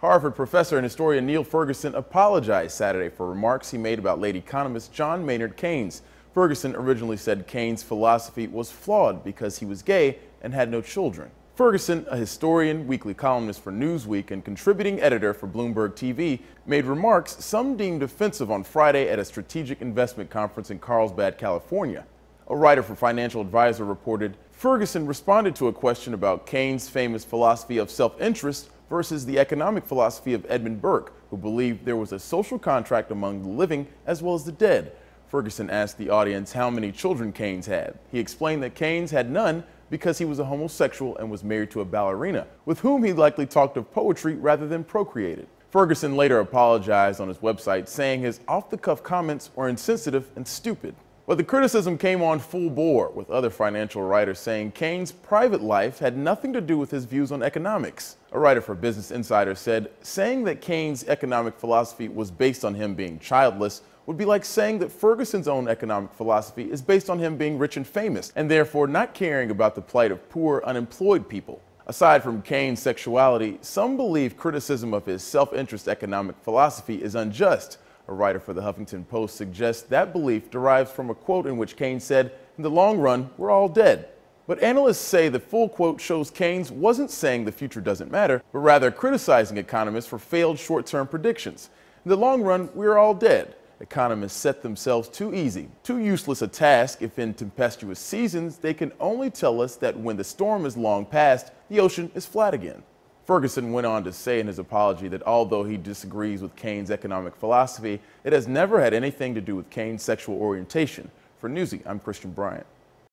Harvard professor and historian Neil Ferguson apologized Saturday for remarks he made about late economist John Maynard Keynes. Ferguson originally said Keynes' philosophy was flawed because he was gay and had no children. Ferguson, a historian, weekly columnist for Newsweek, and contributing editor for Bloomberg TV, made remarks some deemed offensive on Friday at a strategic investment conference in Carlsbad, California. A writer for Financial Advisor reported, Ferguson responded to a question about Keynes' famous philosophy of self-interest versus the economic philosophy of Edmund Burke, who believed there was a social contract among the living as well as the dead. Ferguson asked the audience how many children Keynes had. He explained that Keynes had none because he was a homosexual and was married to a ballerina, with whom he likely talked of poetry rather than procreated. Ferguson later apologized on his website, saying his off-the-cuff comments were insensitive and stupid. But the criticism came on full bore, with other financial writers saying Keynes' private life had nothing to do with his views on economics. A writer for Business Insider said, saying that Keynes' economic philosophy was based on him being childless would be like saying that Ferguson's own economic philosophy is based on him being rich and famous, and therefore not caring about the plight of poor, unemployed people. Aside from Keynes' sexuality, some believe criticism of his self-interest economic philosophy is unjust. A writer for the Huffington Post suggests that belief derives from a quote in which Keynes said, "In the long run, we're all dead." But analysts say the full quote shows Keynes wasn't saying the future doesn't matter, but rather criticizing economists for failed short-term predictions. In the long run, we're all dead. Economists set themselves too easy, too useless a task if in tempestuous seasons they can only tell us that when the storm is long past, the ocean is flat again. Ferguson went on to say in his apology that although he disagrees with Keynes' economic philosophy, it has never had anything to do with Keynes' sexual orientation. For Newsy, I'm Christian Bryant.